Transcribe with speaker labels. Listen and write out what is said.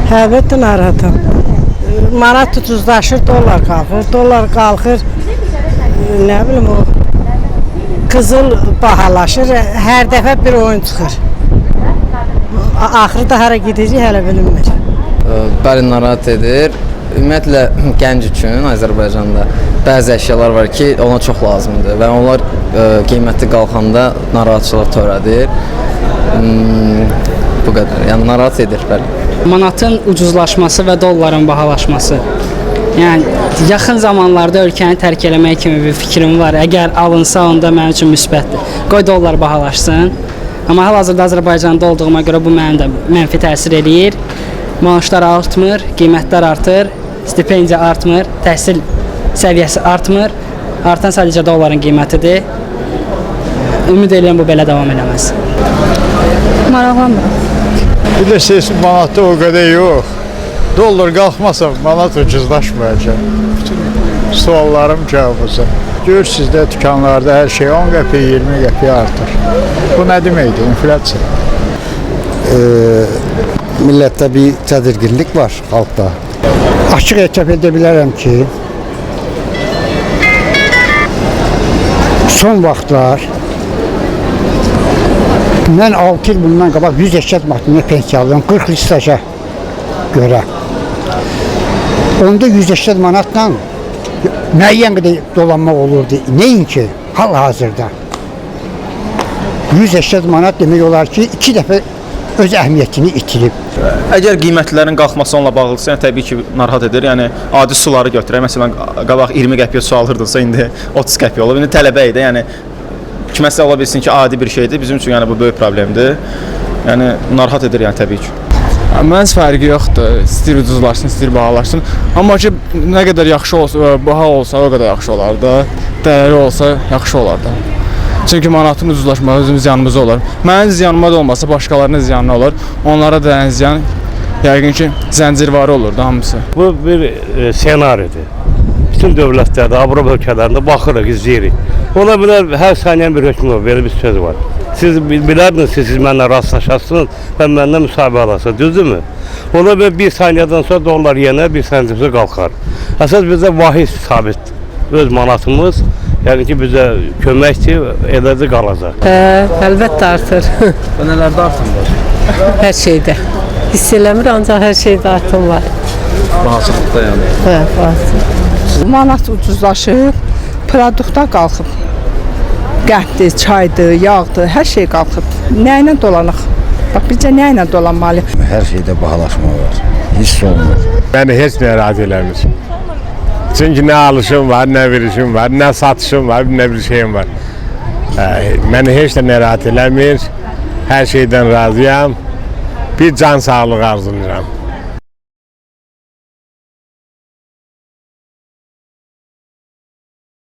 Speaker 1: Əlbəttə narahatam. Manat ucuzlaşır, dollar qalxır. Dollar qalxır, nə bilim o, qızıl bahalaşır. Hər dəfə bir oyun çıxır. Axırda hara gedəcək hələ bilinmir.
Speaker 2: Bəli, narahat edir. Ümumiyyətlə, gənc üçün Azərbaycanda bəzi əşyalar var ki, ona çox lazımdır və onlar qiyməti qalxanda narahatçılıq törədir. Bu qədər, yəni narahat edir, bəli.
Speaker 3: Manatın ucuzlaşması və dolların bahalaşması. Yəni, yaxın zamanlarda ölkəni tərk eləmək kimi bir fikrim var. Əgər alınsa, onda mənim üçün müsbətdir. Qoy dollar bahalaşsın. Amma hal-hazırda Azərbaycanda olduğuma görə bu mənim də mənfi təsir eləyir. Maaşlar artmır, qiymətlər artır, stipendiya artmır, təhsil səviyyəsi artmır. Artan sadəcə dolların qiymətidir. Ümid edirəm bu belə davam eləməz.
Speaker 4: Maraqlanmıram.
Speaker 5: Bir də siz manatda o qədər yox. Dollar qalxmasa manat ucuzlaşmayacaq. Bütün suallarım cavabıdır. Görürsünüz də dükanlarda hər şey 10 qəpik, 20 qəpik artır. Bu nə deməkdir? İnflyasiya.
Speaker 6: Millətdə bir tədirginlik var xalqda.
Speaker 7: Açıq etiraf edə bilərəm ki, son vaxtlar mən 6 il bundan qabaq 180 manatına pensiya alıyorum 40 il staja görə. Onda 180 manatla müəyyən qədər dolanmaq olurdu. Nəinki hal-hazırda 180 manat demək olar ki, 2 dəfə öz əhəmiyyətini itirib.
Speaker 8: Əgər qiymətlərin qalxması onunla bağlıdırsa, yəni təbii ki, narahat edir. Yəni adi suları götürək. Məsələn, qabaq 20 qəpiyə su alırdınsa, indi 30 qəpiyə olub. İndi tələbə idi. Yəni kiməsə ola bilsin ki, adi bir şeydir. Bizim üçün yəni bu böyük problemdir. Yəni narahat edir yəni təbii ki.
Speaker 9: Mənim fərqi yoxdur. İstir ucuzlaşsın, istir bahalaşsın. Amma ki, nə qədər yaxşı olsa, baha olsa, o qədər yaxşı olar da. Dəyəri olsa, yaxşı olar da. Çünki manatın ucuzlaşması bizim ziyanımız olur. Mənim ziyanıma da olmasa, başqalarının ziyanına olur. Onlara da ziyan, yəqin ki, zəncirvarı olur da hamısı.
Speaker 10: Bu bir senaridir. Bütün dövlətlərdə, Avropa ölkələrində baxırıq, izləyirik. Ona bilər, hər saniyə bir hökm var, belə bir söz var. Siz bilərdiniz ki, siz mənlə rastlaşarsınız və məndən müsahibə alasınız, düzdürmü? Ona belə bir saniyədən sonra dollar yenə, bir saniyədən sonra qalxar. Əsas bizə vahid sabit, öz manatımız, yəni ki, bizə köməkdir, elədir qalacaq.
Speaker 1: Əlbəttə artır.
Speaker 2: Və nələrdə artım var?
Speaker 1: Hər şeydə. Hiss eləmir, ancaq hər şeydə artım var.
Speaker 2: Bahaçılıqda yəni.
Speaker 1: Hə, bahaçılıq.
Speaker 4: Manat ucuzlaşıb, produktlar qalxıb. Qənddir, çaydır, yağdır, hər şey qalxıb. Nə ilə dolanıq? Bax, bizcə nə ilə dolanmalı?
Speaker 6: Hər şeydə bahalaşma var, hiss olunur.
Speaker 5: Məni heç nə razı eləmir. Çünki nə alışım var, nə verişim var, nə satışım var, nə bir şeyim var. Məni heç də narahat eləmir, hər şeydən razıyam. Bir can sağlığı arzulayıram.